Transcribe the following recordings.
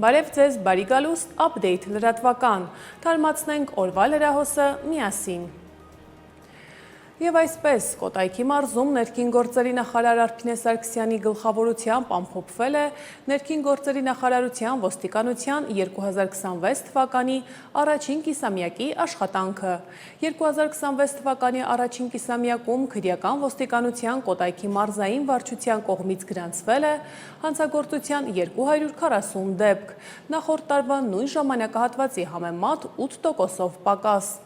Բարև ձեզ, բարի գալուստ, update լրատվական, թարմացնենք օրվա լրահոսը միասին։ Եվ այսպես, Կոտայքի մարզում ներքին գործերի նախարար Արփինե Սարգսյանի գլխավորությամբ ամփոփվել է ներքին գործերի նախարարության ոստիկանության 2026 թվականի առաջին կիսամյակի աշխատանքը։ 2026 թվականի առաջին կիսամյակում քրեական ոստիկանության Կոտայքի մարզային վարչության կողմից գրանցվել է հանցագործության 240 դեպք, նախորդ տարվա նույն ժամանակահատվածի համեմատ 8%-ով պակաս։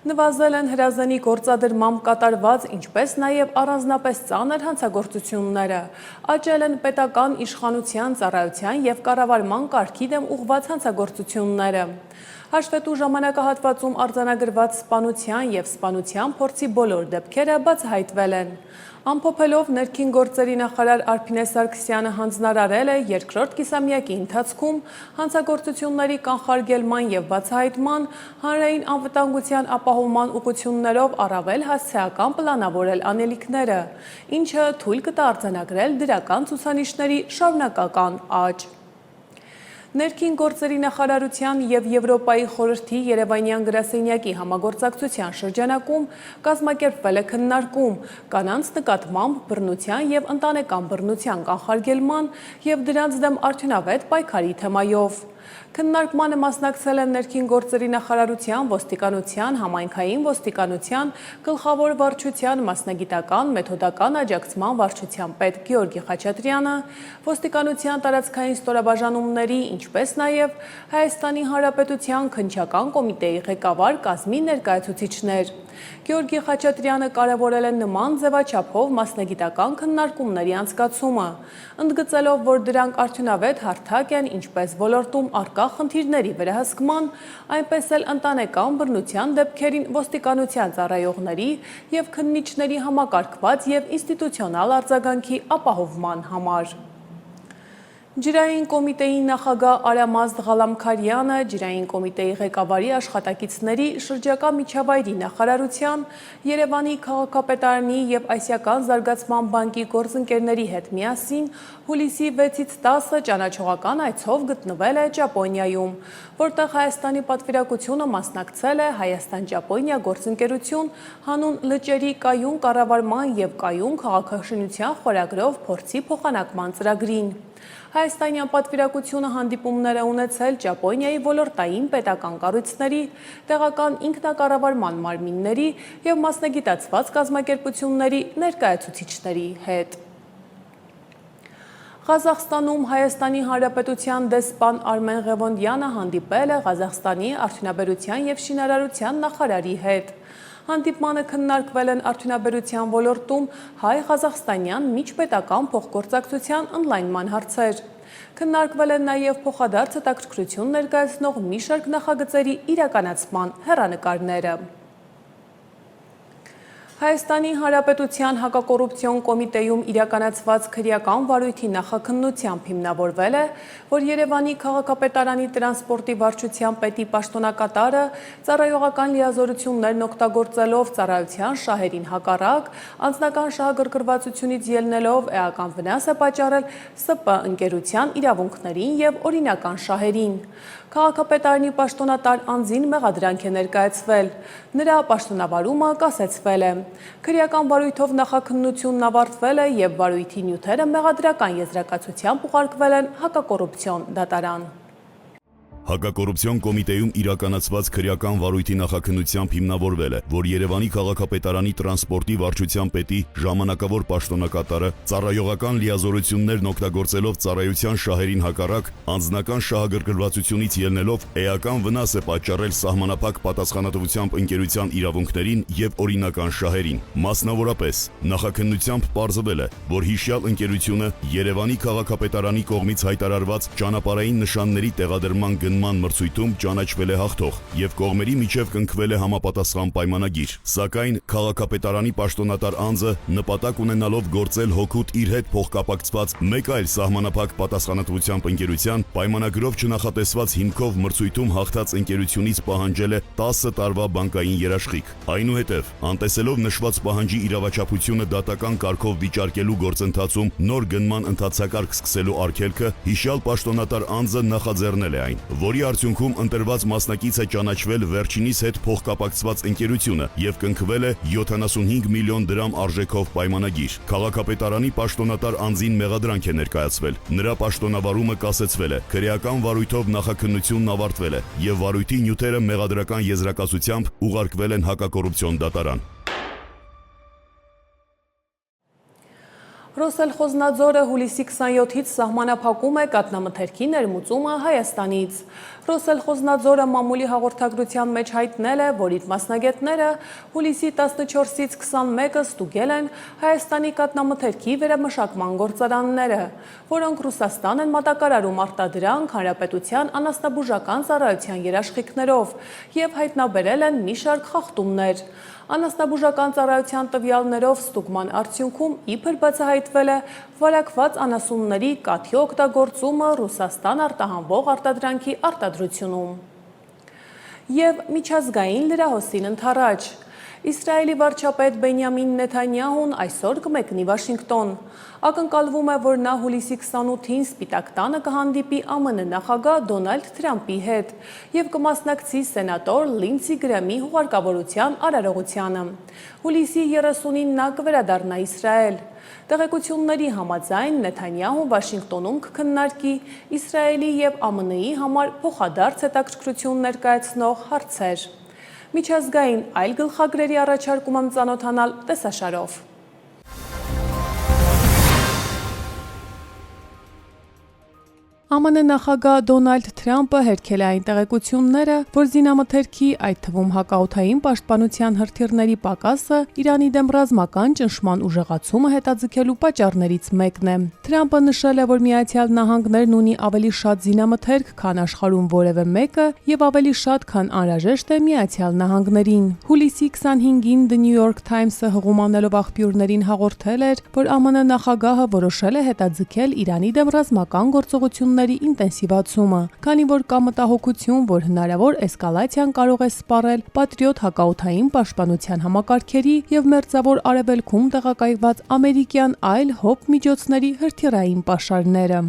Նվազել են հրազենի գործադրմամբ կատարված, ինչպես նաև առանձնապես ծանր հանցագործությունները, աճել են պետական իշխանության, ծառայության և կառավարման կարգի դեմ ուղղված հանցագործությունները։ Հաշվետու ժամանակահատվածում արձանագրված սպանության և սպանության փորձի բոլոր դեպքերը բացահայտվել են։ Ամփոփելով ներքին գործերի նախարար Արփինե Սարգսյանը հանձնարարել է երկրորդ կիսամյակի ընթացքում հանցագործությունների կանխարգելման և բացահայտման, հանրային անվտանգության ապահովման ուղղություններով առավել հասցեական պլանավորել անելիքները, ինչը թույլ կտա արձանագրել դրական ցուցանիշների շարունակական աճ։ Ներքին գործերի նախարարության և Եվրոպայի խորհրդի Երևանյան գրասենյակի համագործակցության շրջանակում կազմակերպվել է քննարկում կանանց նկատմամբ բռնության և ընտանեկան բռնության կանխարգելման և դրանց դեմ արդյունավետ պայքարի թեմայով։ Քննարկմանը մասնակցել են ներքին գործերի նախարարության, ոստիկանության, համայնքային ոստիկանության, գլխավոր վարչության, մասնագիտական, մեթոդական աջակցման վարչության պետ Գեորգի Խաչատրյանը, ոստիկանության տարածքային ստորաբաժանումների, ինչպես նաև Հայաստանի Հանրապետության քննչական կոմիտեի ղեկավար կազմի ներկայացուցիչներ։ Գեորգի Խաչատրյանը կարևորել է նման ձևաչափով մասնագիտական քննարկումների անցկացումը, ընդգծելով, որ դրանք արդյունավետ հարթակ են ինչպես ոլորտում առկա խնդիրների վերահսկման, այնպես էլ ընտանեկան բռնության դեպքերին ոստիկանության ծառայողների և քննիչների համակարգված և ինստիտուցիոնալ արձագանքի ապահովման համար։ Ջրային կոմիտեի նախագահ Արամազդ Ղալամքարյանը Ջրային կոմիտեի ղեկավարի աշխատակիցների շրջակա միջավայրի նախարարության, Երևանի քաղաքապետարանի և Ասիական զարգացման բանկի գործընկերների հետ միասին հուլիսի 6-ից 10-ը ճանաչողական այցով գտնվել է Ճապոնիայում, որտեղ Հայաստանի պատվիրակությունը մասնակցել է Հայաստան-Ճապոնիա գործընկերություն հանուն լճերի կայուն կառավարման և կայուն քաղաքաշինության խորագրով փորձի փոխանակման ծրագրին։ Հայաստանյան պատվիրակությունը հանդիպումներ է ունեցել Ճապոնիայի ոլորտային պետական կառույցների, տեղական ինքնակառավարման մարմինների և մասնագիտացված կազմակերպությունների ներկայացուցիչների հետ։ Ղազախստանում Հայաստանի Հանրապետության դեսպան Արմեն Ղևոնդյանը հանդիպել է Ղազախստանի արդյունաբերության և շինարարության նախարարի հետ։ Հանդիպմանը քննարկվել են արդյունաբերության ոլորտում հայ-ղազախստանյան միջպետական փոխգործակցության ընդլայնման հարցեր։ Քննարկվել են նաև փոխադարձ հետաքրքրություն ներկայացնող մի շարք նախագծերի իրականացման հեռանկարները։ Հայաստանի Հանրապետության հակակոռուպցիոն կոմիտեում իրականացված քրեական վարույթի նախաքննությամբ հիմնավորվել է, որ Երևանի քաղաքապետարանի տրանսպորտի վարչության պետի պաշտոնակատարը ծառայողական լիազորություններն օգտագործելով ծառայության շահերին հակառակ, անձնական շահագրգռվածությունից ելնելով էական վնաս է պատճառել ՍՊ ընկերության իրավունքներին և օրինական շահերին։ Քաղաքապետարանի պաշտոնատար անձին մեղադրանք է ներկայացվել։ Նրա պաշտոնավարումը կասեցվել է։ Քրեական վարույթով նախաքննությունն ավարտվել է և վարույթի նյութերը մեղադրական եզրակացությամբ ուղարկվել են հակակոռուպցիոն դատարան։ Հակակոռուպցիոն կոմիտեում իրականացված քրեական վարույթի նախաքննությամբ հիմնավորվել է, որ Երևանի քաղաքապետարանի տրանսպորտի վարչության պետի ժամանակավոր պաշտոնակատարը ծառայողական լիազորություններն օգտագործելով ծառայության շահերին հակառակ, անձնական շահագրգռվածությունից ելնելով էական վնաս է պատճառել սահմանափակ պատասխանատվությամբ ընկերության իրավունքներին և օրինական շահերին։ Մասնավորապես, նախաքննությամբ պարզվել է, որ հիշյալ ընկերությունը Երևանի քաղաքապետարանի կողմից հայտարարված ճանապարհային նշանների տեղադրման գնով գնման մրցույթում ճանաչվել է հաղթող եւ կողմերի միջև կնքվել է համապատասխան պայմանագիր, սակայն քաղաքապետարանի պաշտոնատար անձը նպատակ ունենալով գործել հօգուտ իր հետ փոխկապակցված մեկ այլ սահմանափակ պատասխանատվությամբ ընկերության պայմանագրով չնախատեսված հիմքով մրցույթում հաղթած ընկերությունից պահանջել է 10 տարվա բանկային երաշխիք։ Այնուհետև, անտեսելով նշված պահանջի իրավաչափությունը դատական կարգով վիճարկելու գործընթացում նոր գնման ընդհանցակարգ սկսելու արգելքը հիշյալ պաշտոնատար անձը նախաձեռնել է այն, որի արդյունքում ընտրված մասնակիցը ճանաչվել վերջինիս հետ փոխկապակցված ընկերությունը եւ կնքվել է 75 միլիոն դրամ արժեքով պայմանագիր։ Քաղաքապետարանի պաշտոնատար անձին մեղադրանք է ներկայացվել։ Նրա պաշտոնավարումը կասեցվել է, քրեական վարույթով նախաքննությունն ավարտվել է եւ վարույթի նյութերը մեղադրական եզրակացությամբ ուղարկվել են հակակոռուպցիոն դատարան։ Ռոսելխոզնաձորը հուլիսի 27-ից սահմանափակում է կաթնամթերքի ներմուծումը Հայաստանից։ Ռոսելխոզնաձորը մամուլի հաղորդագրության մեջ հայտնել է, որ իր մասնագետները հուլիսի 14-ից 21-ը ստուգել են Հայաստանի կաթնամթերքի վերամշակման գործարանները, որոնք Ռուսաստան են մատակարարում արտադրանք հանրապետության անասնաբուժական ծառայության երաշխիքներով եւ հայտնաբերել են մի շարք խախտումներ։ Անասնաբուժական ծառայության տվյալներով ստուգման արդյունքում իբր բացահայտվել է վարակված անասունների կաթի օգտագործումը Ռուսաստան արտահանվող արտադրանքի արտադրությունում։ Եվ միջազգային լրահոսին ընդառաջ։ Իսրայելի վարչապետ Բենյամին Նեթանյահուն այսօր կմեկնի Վաշինգտոն։ Ակնկալվում է, որ նա հուլիսի 28-ին Սպիտակ տանը կհանդիպի ԱՄՆ նախագահ Դոնալդ Թրամփի հետ եւ կմասնակցի սենատոր Լինդսի Գրեմի հուղարկավորության արարողությանը։ Հուլիսի 30-ին նա կվերադառնա Իսրայել։ Տեղեկությունների համաձայն Նեթանյահուն Վաշինգտոնում կքննարկի Իսրայելի եւ ԱՄՆ-ի համար փոխադարձ հետաքրքրություն ներկայացնող հարցեր։ Միջազգային այլ գլխագրերի առաջարկում եմ ծանոթանալ տեսաշարով։ ԱՄՆ նախագահ Դոնալդ Թրամփը հերքել է այն տեղեկությունները, որ զինամթերքի, այդ թվում հակաօդային պաշտպանության հրթիռների պակասը Իրանի դեմ ռազմական ճնշման ուժեղացումը հետաձգելու պատճառներից մեկն է։ Թրամփը նշել է, որ Միացյալ Նահանգներն ունի ավելի շատ զինամթերք, քան աշխարհում որևէ մեկը, եւ ավելի շատ, քան անհրաժեշտ է Միացյալ Նահանգներին։ Հուլիսի 25-ին The New York Times-ը հղում անելով աղբյուրներին հաղորդել էր, որ ԱՄՆ նախագահը որոշել է հետաձգել Իրանի դեմ ռազմական գործողություններ ինտենսիվացումը, քանի որ կա մտահոգություն, որ հնարավոր էսկալացիան կարող է սպառել Պատրիոտ հակաօդային պաշտպանության համակարգերի եւ Մերձավոր Արևելքում տեղակայված ամերիկյան այլ հոբ միջոցների հրթիռային պաշարները։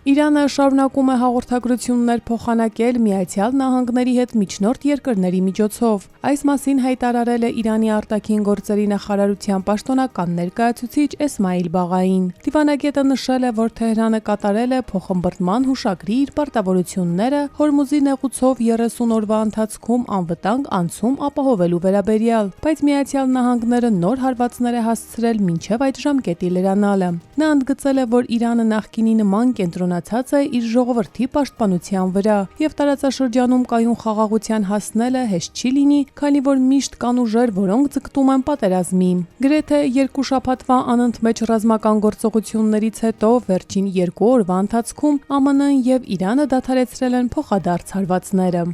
Իրանը շարունակում է հաղորդագրություններ փոխանակել Միացյալ Նահանգների հետ միջնորդ երկրների միջոցով։ Այս մասին հայտարարել է Իրանի արտաքին գործերի նախարարության պաշտոնական ներկայացուցիչ Էսմայիլ Բաղային։ Դիվանագետը նշել է, որ Թեհրանը կատարել է փոխըմբռնման հուշագրի իր պարտավորությունները Հորմուզի նեղուցով 30 օրվա ընթացքում անվտանգ անցում ապահովելու վերաբերյալ, բայց Միացյալ Նահանգները նոր հարվածներ է հասցրել մինչև այդ ժամկետի լրանալը։ Նա ընդգծել է, որ Իրանը նախկինի նման կենտրոնացած է իր ժողովրդի պաշտպանության վրա եւ տարածաշրջանում կայուն խաղաղության հասնելը հեշտ չի լինի, քանի որ միշտ կան ուժեր, որոնք ձգտում են պատերազմի։ Գրեթե 2 շաբաթվա անընդմեջ ռազմական գործողություններից հետո վերջին 2 օրվա ընթացքում ԱՄՆ-ն եւ Իրանը դադարեցրել են փոխադարձ հարվածները։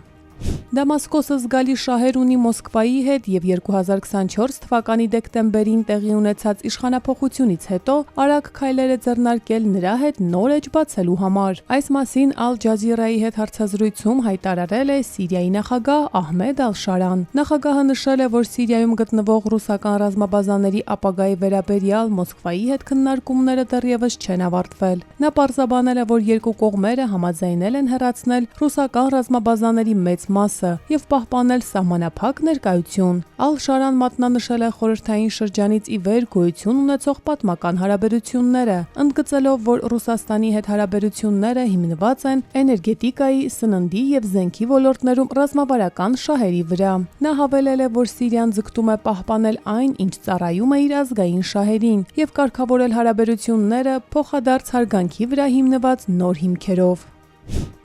Դամասկոսը զգալի շահեր ունի Մոսկվայի հետ եւ 2024 թվականի դեկտեմբերին տեղի ունեցած իշխանափոխությունից հետո արագ քայլեր է ձեռնարկել նրա հետ նոր էջ բացելու համար։ Այս մասին Al Jazeera-ի հետ հարցազրույցում հայտարարել է Սիրիայի նախագահ Ահմեդ Ալ-Շարան։ Նախագահը նշել է, որ Սիրիայում գտնվող ռուսական ռազմաբազաների ապագայի վերաբերյալ Մոսկվայի հետ քննարկումները դեռևս չեն ավարտվել։ Նա պարզաբանել է, որ երկու կողմերը համաձայնել են հեռացնել ռուսական ռազմաբազաների մեծ մասը եւ պահպանել սահմանափակ ներկայություն։ Ալ-Շարան մատնանշել է խորհրդային շրջանից ի վեր գոյություն ունեցող պատմական հարաբերությունները, ընդգծելով, որ Ռուսաստանի հետ հարաբերությունները հիմնված են էներգետիկայի, սննդի եւ զենքի ոլորտներում ռազմավարական շահերի վրա։ Նա հավելել է, որ Սիրիան ձգտում է պահպանել այն, ինչ ծառայում է իր ազգային շահերին եւ կարգավորել հարաբերությունները փոխադարձ հարգանքի վրա հիմնված նոր հիմքերով։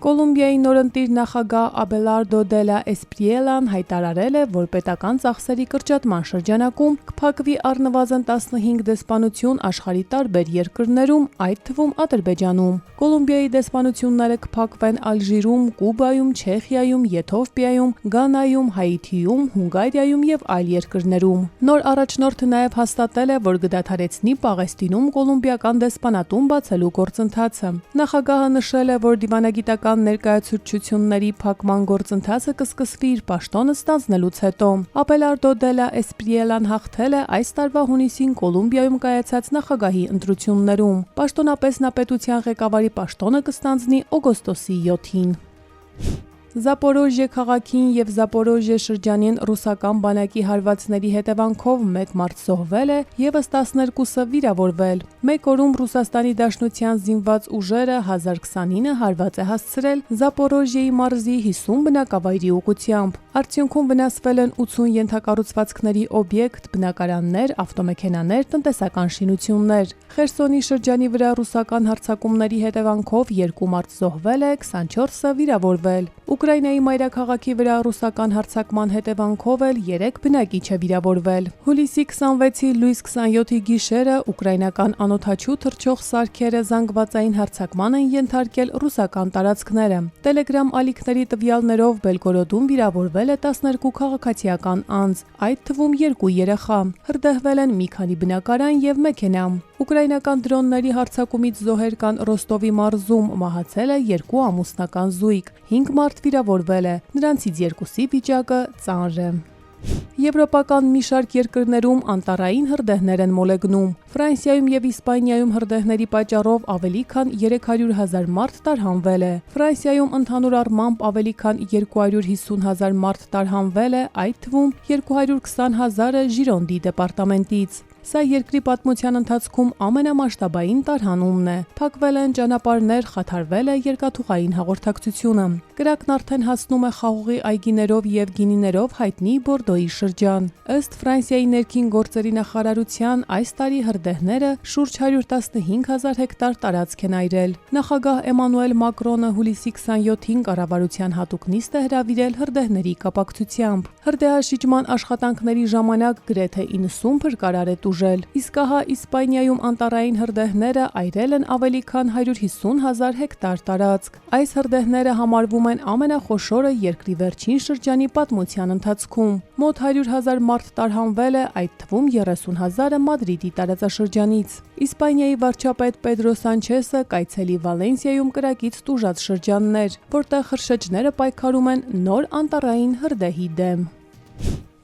Կոլումբիայի նորընտիր նախագահ Աբելարդո դե լա Էսպրիելան հայտարարել է, որ պետական ծախսերի կրճատման շրջանակում կփակվի առնվազն 15 դեսպանություն աշխարհի տարբեր երկրներում, այդ թվում Ադրբեջանում։ Կոլումբիայի դեսպանությունները կփակվեն Ալժիրում, Կուբայում, Չեխիայում, Եթովպիայում, Գանայում, Հայիթիում, Հունգարիայում եւ այլ երկրներում։ Նոր առաջնորդը նաեւ հաստատել է, որ կդադարեցնի Պաղեստինում կոլումբիական դեսպանատուն բացելու գործընթացը։ Նախագահը նշել է, որ դիվանագիտական ներկայացուցչությունների փակման գործընթացը կսկսվի իր պաշտոնը ստանձնելուց հետո։ Աբելարդո դե լա Էսպրիելան հաղթել է այս տարվա հունիսին Կոլումբիայում կայացած նախագահի ընտրություններում։ Պաշտոնապես նա պետության ղեկավարի պաշտոնը կստանձնի օգոստոսի 7-ին։ Զապորոժյե քաղաքին եւ Զապորոժյե շրջանին ռուսական բանակի հարվածների հետևանքով 1 մարդ զոհվել է, եւս 12-ը վիրավորվել։ Մեկ օրում Ռուսաստանի Դաշնության զինված ուժերը 1029 հարված է հասցրել Զապորոժյեի մարզի 50 բնակավայրի ուղղությամբ։ Արդյունքում վնասվել են 80 ենթակառուցվածքների օբյեկտ, բնակարաններ, ավտոմեքենաներ, տնտեսական շինություններ։ Խերսոնի շրջանի վրա ռուսական հարձակումների հետևանքով 2 մարդ զոհվել է, 24-ը վիրավորվել։ Ուկրաինայի մայրաքաղաքի վրա ռուսական հարձակման հետևանքով էլ 3 բնակիչ է վիրավորվել։ Հուլիսի 26-ի լույս 27-ի գիշերը ուկրաինական անօդաչու թռչող սարքերը զանգվածային հարձակման են ենթարկել ռուսական տարածքները։ Տելեգրամ ալիքների տվյալներով Բելգորոդում վիրավորվել է 12 քաղաքացիական անձ, այդ թվում 2 երեխա։ Հրդեհվել են մի քանի բնակարան եւ մեքենա։ Ուկրաինական դրոնների հարձակումից զոհեր կան Ռոստովի մարզում, մահացել է 2 ամուսնական զույգ, 5 մարդ վիրավորվել է, նրանցից 2-ի վիճակը ծանր է։ Եվրոպական մի շարք երկրներում անտառային հրդեհներ են մոլեգնում։ Ֆրանսիայում եւ Իսպանիայում հրդեհների պատճառով ավելի քան 300,000 մարդ տարհանվել է։ Ֆրանսիայում ընդհանուր առմամբ ավելի քան 250,000 մարդ տարհանվել է, այդ թվում 220,000-ը Ժիրոնդի դեպարտամենտից։ Սա երկրի պատմության ընթացքում ամենամասշտաբային տարհանումն է։ Փակվել են ճանապարհներ, խաթարվել է երկաթուղային հաղորդակցությունը։ Կրակն արդեն հասնում է խաղողի այգիներով եւ գինիներով հայտնի Բորդոյի շրջան։ Ըստ Ֆրանսիայի ներքին գործերի նախարարության, այս տարի հրդեհները շուրջ 115,000 հեկտար տարածք են այրել։ Նախագահ Էմանուել Մակրոնը հուլիսի 27-ին կառավարության հատուկ նիստ է հրավիրել հրդեհների կապակցությամբ։ Հրդեհաշիջման աշխատանքների ժամանակ գրեթե 90 փրկարար է ուժել, իսկ ահա Իսպանիայում անտառային հրդեհները այրել են ավելի քան 150,000 հեկտար տարածք։ Այս հրդեհները համարվում են ամենախոշորը երկրի վերջին շրջանի պատմության ընթացքում։ Մոտ 100,000 մարդ տարհանվել է, այդ թվում 30,000-ը Մադրիդի տարածաշրջանից։ Իսպանիայի վարչապետ Պեդրո Սանչեսը կայցելի Վալենսիայում կրակից տուժած շրջաններ, որտեղ խրշեջները պայքարում են նոր անտառային հրդեհի դեմ։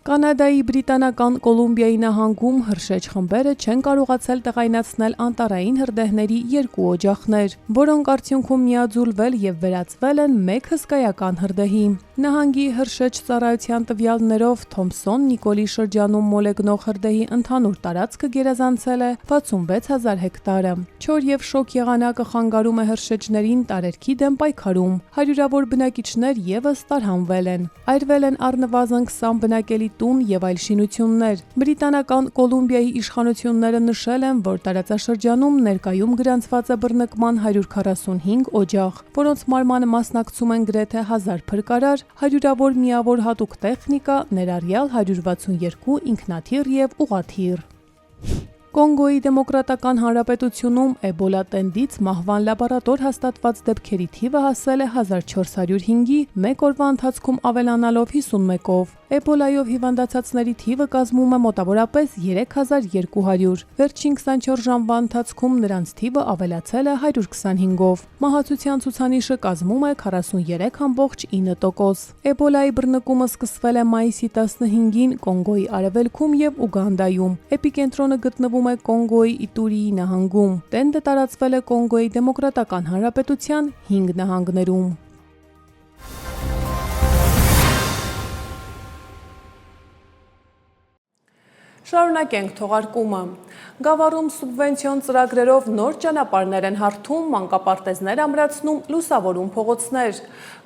Կանադայի Բրիտանական Կոլումբիայի նահանգում հրշեջ խմբերը չեն կարողացել տեղայնացնել անտառային հրդեհների 2 օջախներ, որոնք արդյունքում միաձուլվել եւ վերածվել են մեկ հսկայական հրդեհի։ Նահանգի հրշեջ ծառայության տվյալներով Թոմփսոն Նիկոլի շրջանում մոլեգնող հրդեհի ընդհանուր տարածքը գերազանցել է 66,000 հեկտարը։ Չոր եւ շոգ եղանակը խանգարում է հրշեջներին տարերքի դեմ պայքարում։ Հարյուրավոր բնակիչներ եւս տարհանվել են։ Այրվել են առնվազն 20 բնակելի տուն եւ այլ շինություններ։ Բրիտանական Կոլումբիայի իշխանությունները նշել են, որ տարածաշրջանում ներկայում գրանցված է բռնկման 145 օջախ, որոնց մարմանը մասնակցում են գրեթե 1000 փրկարար, հարյուրավոր միավոր հատուկ տեխնիկա, ներառյալ 162 ինքնաթիռ եւ ուղղաթիռ։ Կոնգոյի Դեմոկրատական Հանրապետությունում էբոլա տենդից մահվան լաբորատոր հաստատված դեպքերի թիվը հասել է 1405-ի, մեկ օրվա ընթացքում ավելանալով 51-ով։ Էբոլայով հիվանդացածների թիվը կազմում է մոտավորապես 3200։ Վերջին 24 ժամվա ընթացքում նրանց թիվը ավելացել է 125-ով։ Մահացության ցուցանիշը կազմում է 43.9%։ Էբոլայի բռնկումը սկսվել է մայիսի 15-ին Կոնգոյի արևելքում եւ Ուգանդայում։ Էպիկենտրոնը գտնվում է Կոնգոյի Իտուրիի նահանգում։ Տենդը տարածվել է Կոնգոյի Դեմոկրատական Հանրապետության 5 նահանգներում։ Շարունակենք թողարկումը։ Գավառում սուբվենցիոն ծրագրերով նոր ճանապարհներ են հարթում, մանկապարտեզներ ամրացնում, լուսավորում փողոցներ։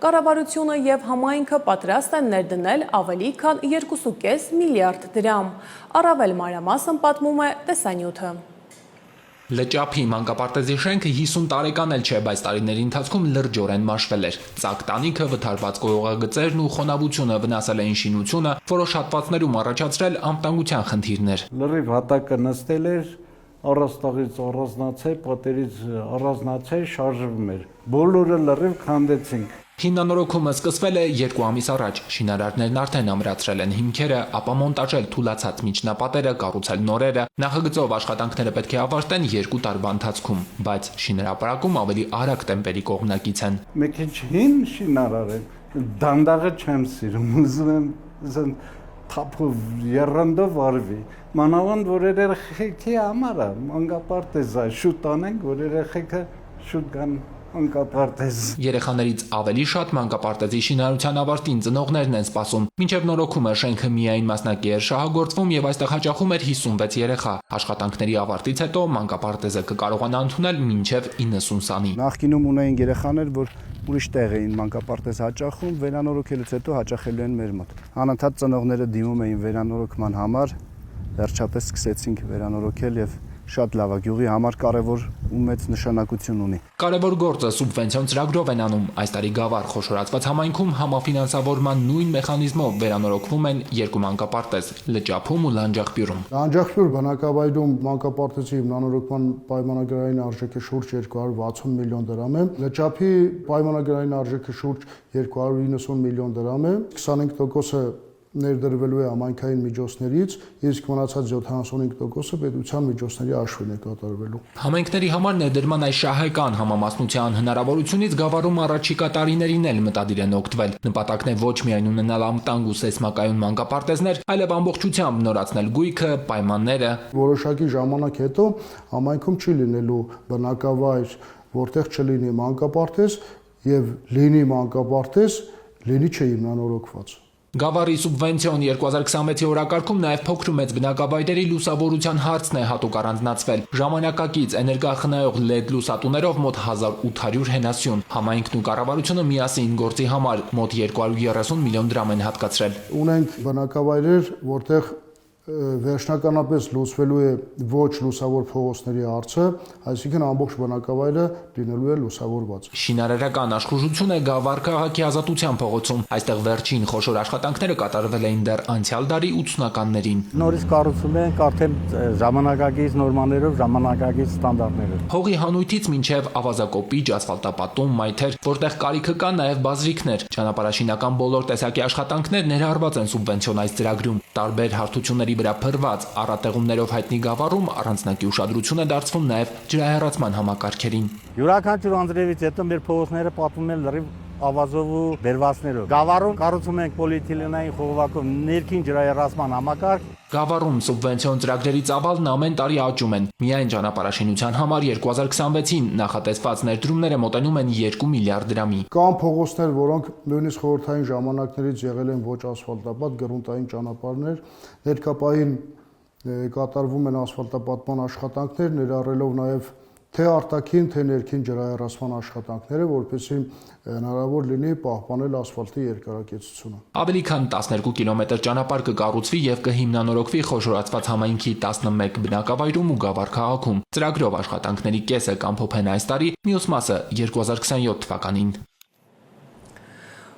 Կառավարությունը եւ համայնքը պատրաստ են ներդնել ավելի քան 2.5 միլիարդ դրամ։ Առավել մանրամասն պատմում է տեսանյութը։ Լճափի մանկապարտեզի շենքը 50 տարեկան էլ չէ, բայց տարիների ընթացքում լրջորեն մաշվել էր։ Ծակ տանիքը, վթարված գողագծերն ու խոնավությունը վնասել էին շինությունը, որոշ հատվածներում առաջացրել անվտանգության խնդիրներ։ Լրիվ հատակը նստել էր, առաստաղից առանձնացել, պատերից առանձնացել, շարժվում էր։ Բոլորը լրիվ քանդեցինք։ Հիմնանորոգումը սկսվել է 2 ամիս առաջ։ Շինարարներն արդեն ամրացրել են հիմքերը, ապա մոնտաժել թուլացած միջնապատերը, կառուցել նորերը։ Նախագծով աշխատանքները պետք է ավարտեն 2 տարվա ընթացքում, բայց շինարարապարակում ավելի արագ տեմպերի կողմնակից են։ Մեկ ինչ հին շինարար են, դանդաղը չեմ սիրում, ուզում եմ զեն թափով երանդով արվի։ Մանավանդ որ երեխեքի համար է, մանկապարտեզ է, շուտ անենք, որ երեխեքը շուտ գան մանկապարտեզ։ Երեխաներից ավելի շատ մանկապարտեզի շինարարության ավարտին ծնողներն են սպասում։ Մինչև նորոգումը շենքը միայն մասնակի էր շահագործվում եւ այստեղ հաճախում էր 56 երեխա։ Աշխատանքների ավարտից հետո մանկապարտեզը կկարողանա ընդունել մինչև 90 սանի։ Նախկինում ունեին երեխաներ, որ ուրիշ տեղ էին մանկապարտեզ հաճախում, վերանորոգելուց հետո հաճախելու են մեր մոտ։ Անընդհատ ծնողները դիմում էին վերանորոգման համար, վերջապես սկսեցինք վերանորոգել եւ շատ լավ է, գյուղի համար կարևոր ու մեծ նշանակություն ունի։ Կարևոր գործը սուբվենցիոն ծրագրով են անում։ Այս տարի Գավառ խոշորացված համայնքում համաֆինանսավորման նույն մեխանիզմով վերանորոգվում են 2 մանկապարտեզ՝ Լճափում ու Լանջախբյուրում։ Լանջախբյուր բնակավայրում մանկապարտեզի հիմնանորոգման պայմանագրային արժեքը շուրջ 260 միլիոն դրամ է։ Լճափի պայմանագրային արժեքը շուրջ 290 միլիոն դրամ է։ 25%-ը ներդրվելու է համայնքային միջոցներից, իսկ մնացած 75%-ը պետության միջոցների հաշվին է կատարվելու։ Համայնքների համար ներդրման այս շահեկան համամասնության հնարավորությունից Գավառում առաջիկա տարիներին էլ մտադիր են օգտվել։ Նպատակն է ոչ միայն ունենալ անվտանգ ու սեյսմակայուն մանկապարտեզներ, այլև ամբողջությամբ նորացնել գույքը, պայմանները։ Որոշակի ժամանակ հետո համայնքում չի լինելու բնակավայր, որտեղ չլինի մանկապարտեզ, եւ լինի մանկապարտեզ, լինի չէ հիմնանորոգված։ Գավառի սուբվենցիոն 2026-ի օրակարգում նաև փոքր ու մեծ բնակավայրերի լուսավորության հարցն է հատուկ առանձնացվել։ Ժամանակակից էներգախնայող LED լուսատուներով մոտ 1800 հենասյուն։ Համայնքն ու կառավարությունը միասին գործի համար մոտ 230 միլիոն դրամ են հատկացրել։ Ունենք բնակավայրեր, որտեղ վերջնականապես լուսվելու է ոչ լուսավոր փողոցների հարցը, այսինքն ամբողջ բնակավայրը լինելու է լուսավորված։ Շինարարական աշխուժություն է Գավառ քաղաքի Ազատության փողոցում։ Այստեղ վերջին խոշոր աշխատանքները կատարվել էին դեռ անցյալ դարի 80-ականներին։ Նորից կառուցում ենք արդեն ժամանակակից նորմաներով, ժամանակակից ստանդարտներով։ Հողի հանույթից մինչև ավազակոպիչ, ասֆալտապատում, մայթեր, որտեղ կարիքը կա նաև բազրիքներ։ Ճանապարհաշինական բոլոր տեսակի աշխատանքներ ներառված են սուբվենցիոնայից ծրագրում։ Տարբեր հարթությունների վրա փրված առատեղումներով հայտնի Գավառում առանձնակի ուշադրություն է դարձվում նաև ջրահեռացման համակարգերին։ Յուրաքանչյուր անձրևից հետո մեր փողոցները պատվում են լրիվ ավազով ու բերվածներով։ Գավառում կառուցում ենք պոլիէթիլենային խողովակով ներքին ջրահեռացման համակարգ։ Գավառում սուբվենցիոն ծրագրերի ծավալն ամեն տարի աճում են։ Միայն ճանապարհաշինության համար 2026-ին նախատեսված ներդրումները մոտենում են 2 միլիարդ դրամի։ Կան փողոցներ, որոնք նույնիսկ խորհրդային ժամանակներից եղել են ոչ ասֆալտապատ, գրունտային ճանապարհներ, ներկապային կատարվում են ասֆալտապատման աշխատանքներ, ներառելով նաև թե արտաքին, թե ներքին ջրահեռացման աշխատանքները, որպեսզի հնարավոր լինի պահպանել ասֆալտի երկարակեցությունը։ Ավելի քան 12 կիլոմետր ճանապարհ կկառուցվի եւ կհիմնանորոգվի խոշորացված համայնքի 11 բնակավայրում ու Գավառ քաղաքում։ Ծրագրով աշխատանքների կեսը կամփոփեն այս տարի, մյուս մասը 2027 թվականին։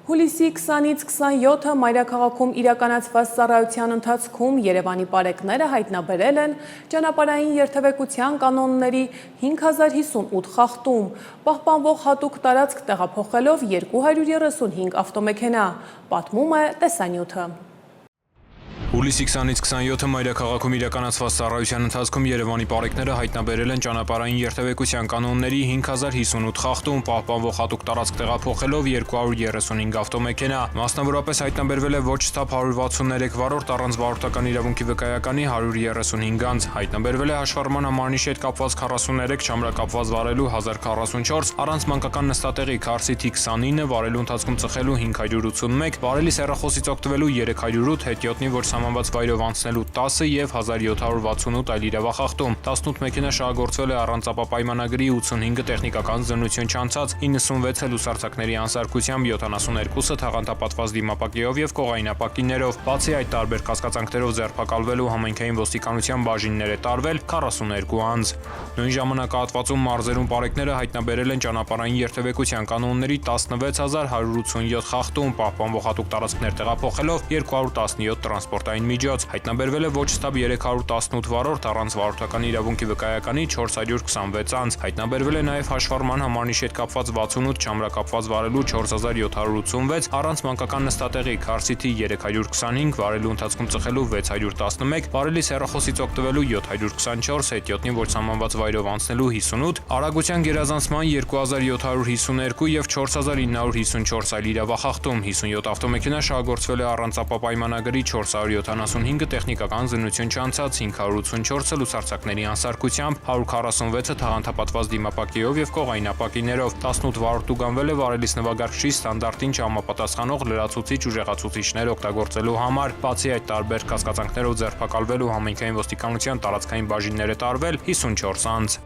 Հուլիսի 20-ից 27-ը մայրաքաղաքում իրականացված ծառայության ընթացքում Երևանի պարեկները հայտնաբերել են ճանապարհային երթևեկության կանոնների 5058 խախտում, պահպանվող հատուկ տարածք տեղափոխելով 235 ավտոմեքենա, պատմում է տեսանյութը։ Հուլիսի 20-ից 27-ը մայրաքաղաքում իրականացված ծառայության ընթացքում Երևանի պարեկները հայտնաբերել են ճանապարհային երթևեկության կանոնների 5058 խախտում, պահպանվող հատուկ տարածք տեղափոխելով 235 ավտոմեքենա։ Մասնավորապես հայտնաբերվել է ոչ սթափ 163 վարորդ առանց վարորդական իրավունքի վկայականի 135 անձ, հայտնաբերվել է հաշվառման համարնիշի հետ կապված 43, չամրակապված վարելու 1044, առանց մանկական նստատեղի քարսիթի 29, վարելու ընթացքում ծխելու 581, վարելի սեռախոսից օգտվելու 308, հետիոտնի, որ սահմանված վայրով անցնելու 10 եւ 1768 այլ իրավախախտում։ 18 մեքենա շահագործվել է առանց ապապայմանագրի, 85-ը տեխնիկական զննություն չանցած, 96-ը լուսարձակների անսարքությամբ, 72-ը թաղանթապատված դիմապակիով եւ կողայնապակիներով։ Բացի այդ, տարբեր կասկածանքներով ձերբակալվելու համայնքային ոստիկանության բաժիններ է տարվել 42 անձ։ Նույն ժամանակահատվածում մարզերում պարեկները հայտնաբերել են ճանապարհային երթևեկության կանոնների 16187 խախտում, պահպանվող հատուկ տարածքներ տեղափոխելով 217 տրանսպորտային միջոց։ Հայտնաբերվել է ոչ ստաբ 318 վարորդ, առանց վարորդական իրավունքի վկայականի 426 անձ։ Հայտնաբերվել է նաև հաշվառման համարնիշի հետ կապված 68, չամրակապված վարելու 4786, առանց մանկական նստատեղի քարսիթի 325, վարելու ընթացքում ծխելու 611, վարելիս հեռախոսից օգտվելու 724, հետիոտնի ոչ սահմանված վայրով անցնելու 58, արագության գերազանցման 2752 եւ 4954 այլ իրավախախտում, 57 ավտոմեքենա շահագործվել է առանց ապապայմանագրի, 475-ը տեխնիկական զննություն չանցած, 584-ը լուսարձակների անսարքությամբ, 146-ը թաղանթապատված դիմապակիով եւ կողայնապակիներով, 18 վարորդ ուղղանվել է վարելիս նվագարկչի ստանդարտին չհամապատասխանող լրացուցիչ ուժեղացուցիչներ օգտագործելու համար։ Բացի այդ, տարբեր կասկածանքներով ձերբակալվելու համայնքային ոստիկանության տարածքային բաժիններ է տարվել 54 անձ։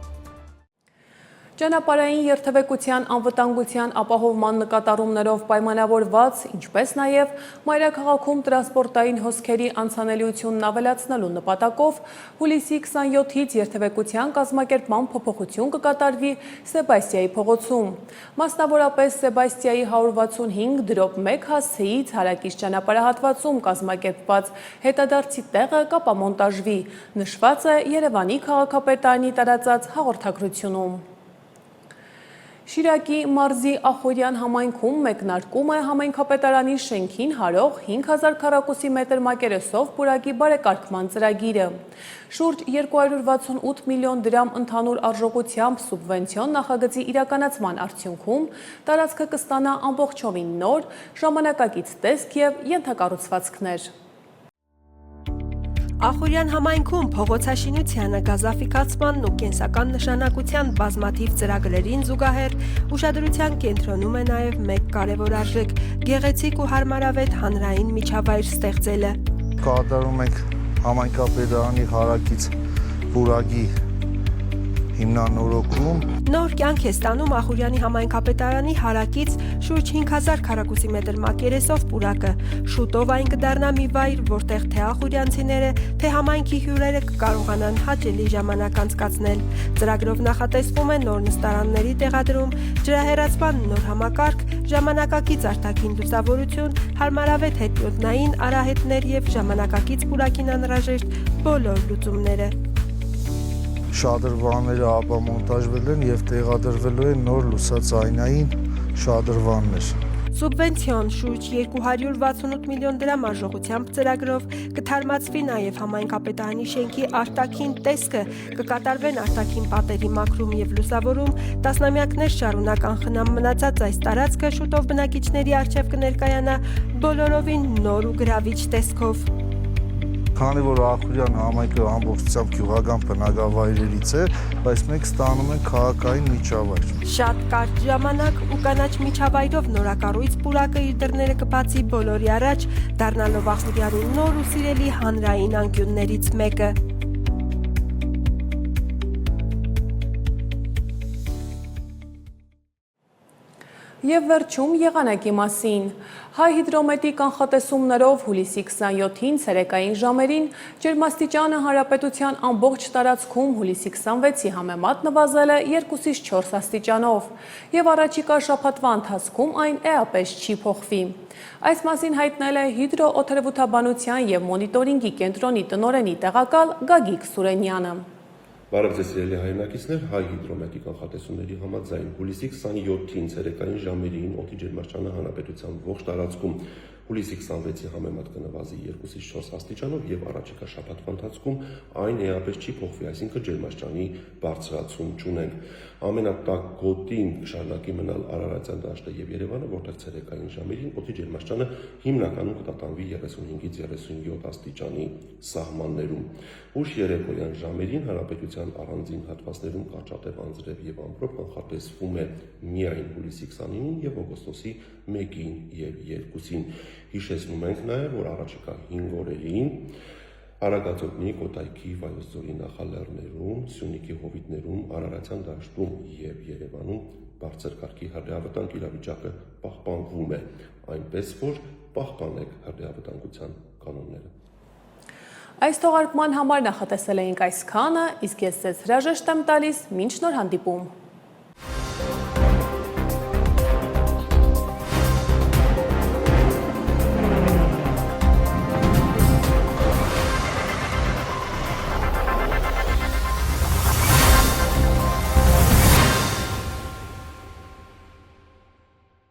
Ճանապարհային երթևեկության անվտանգության ապահովման նկատառումներով պայմանավորված, ինչպես նաև մայրաքաղաքում տրանսպորտային հոսքերի անցանելիությունն ավելացնելու նպատակով հուլիսի 27-ից երթևեկության կազմակերպման փոփոխություն կկատարվի Սեբաստիայի փողոցում։ Մասնավորապես Սեբաստիայի 165/1 հասցեից հարակից ճանապարհահատվածում կազմակերպված հետադարձի տեղը կապամոնտաժվի, նշված է Երևանի քաղաքապետարանի տարածած հաղորդագրությունում։ Շիրակի մարզի Ախորյան համայնքում մեկնարկում է համայնքապետարանի շենքին հարող 5000 քառակուսի մետր մակերեսով պուրակի բարեկարգման ծրագիրը։ Շուրջ 268 միլիոն դրամ ընդհանուր արժողությամբ սուբվենցիոն նախագծի իրականացման արդյունքում տարածքը կստանա ամբողջովին նոր, ժամանակակից տեսք եւ ենթակառուցվածքներ։ Ախորյան համայնքում փողոցաշինությանը, գազաֆիկացմանն ու կենսական նշանակության բազմաթիվ ծրագրերին զուգահեռ ուշադրության կենտրոնում է նաև մեկ կարևոր արժեք՝ գեղեցիկ ու հարմարավետ հանրային միջավայր ստեղծելը։ Կատարում ենք համայնքապետարանի հարակից պուրակի հիմնանորոգում։ Նոր կյանք է ստանում Ախորյանի համայնքապետարանի հարակից շուրջ 5000 քառակուսի մետր մակերեսով պուրակը։ Շուտով այն կդառնա մի վայր, որտեղ թե ախորյանցիները, թե համայնքի հյուրերը կկարողանան հաճելի ժամանակ անցկացնել։ Ծրագրով նախատեսվում է նոր նստարանների տեղադրում, ջրահեռացման նոր համակարգ, ժամանակակից արտաքին լուսավորություն, հարմարավետ հետիոտնային արահետներ եւ ժամանակակից պուրակին անհրաժեշտ բոլոր լուծումները։ Շադրվանները ապամոնտաժվել են եւ տեղադրվելու են նոր լուսածայնային շադրվաններ։ Սուբվենցիոն շուրջ 268 միլիոն դրամ արժողությամբ ծրագրով կթարմացվի նաև համայնքապետարանի շենքի արտաքին տեսքը, կկատարվեն արտաքին պատերի մաքրում եւ լուսավորում, տասնամյակներ շարունակ անխնամ մնացած այս տարածքը շուտով բնակիչների առջև կներկայանա բոլորովին նոր ու գրավիչ տեսքով։ Քանի որ Ախորյան համայնքը ամբողջությամբ գյուղական բնակավայրերից է, բայց մենք ստանում ենք քաղաքային միջավայր։ Շատ կարճ ժամանակ ու կանաչ միջավայրով նորակառույց պուրակը իր դռները կբացի բոլորի առաջ, դառնալով Ախորյանի նոր ու սիրելի հանրային անկյուններից մեկը։ Եվ վերջում եղանակի մասին։ Հայհիդրոմետի կանխատեսումներով հուլիսի 27-ին ցերեկային ժամերին ջերմաստիճանը հանրապետության ամբողջ տարածքում հուլիսի 26-ի համեմատ նվազել է 2-ից 4 աստիճանով եւ առաջիկա շաբաթվա ընթացքում այն էապես չի փոխվի։ Այս մասին հայտնել է հիդրոօթերևութաբանության եւ մոնիտորինգի կենտրոնի տնօրենի տեղակալ Գագիկ Սուրենյանը։ Բարև ձեզ սիրելի հայրենակիցներ, հայ հիդրոմետի կանխատեսումների համաձայն հուլիսի 27-ին ցերեկային ժամերին օդի ջերմաստիճանը հանրապետության ողջ տարածքում հուլիսի 26-ի համեմատ կնվազի 2-ից 4 աստիճանով եւ առաջիկա շաբաթվա ընթացքում այն էապես չի փոխվի, այսինքն ջերմաստիճանի բարձրացում չունենք։ Ամենատակ գոտին կշարունակի մնալ Արարատյան դաշտը եւ Երևանը, որտեղ ցերեկային ժամերին օդի ջերմաստիճանը հիմնականում կտատանվի 35-ից 37 աստիճանի սահմաններում։ Ուշ երեկոյան ժամերին հանրապետության առանձին հատվածներում կարճատև անձրև եւ ամպրոպ կանխատեսվում է միայն հուլիսի 29-ին եւ օգոստոսի 1-ին եւ 2-ին։ Հիշեցնում ենք նաև, որ առաջիկա 5 օրերին Արագածոտնի, Կոտայքի, Վայոց ձորի նախալեռներում, Սյունիքի հովիտներում, Արարատյան դաշտում եւ Երևանում բարձր կարգի հրդեհավտանգ իրավիճակը պահպանվում է, այնպես որ պահպանեք հրդեհավտանգության կանոնները։ Այս թողարկման համար նախատեսել էինք այսքանը, իսկ ես ձեզ հրաժեշտ եմ տալիս, մինչ նոր հանդիպում։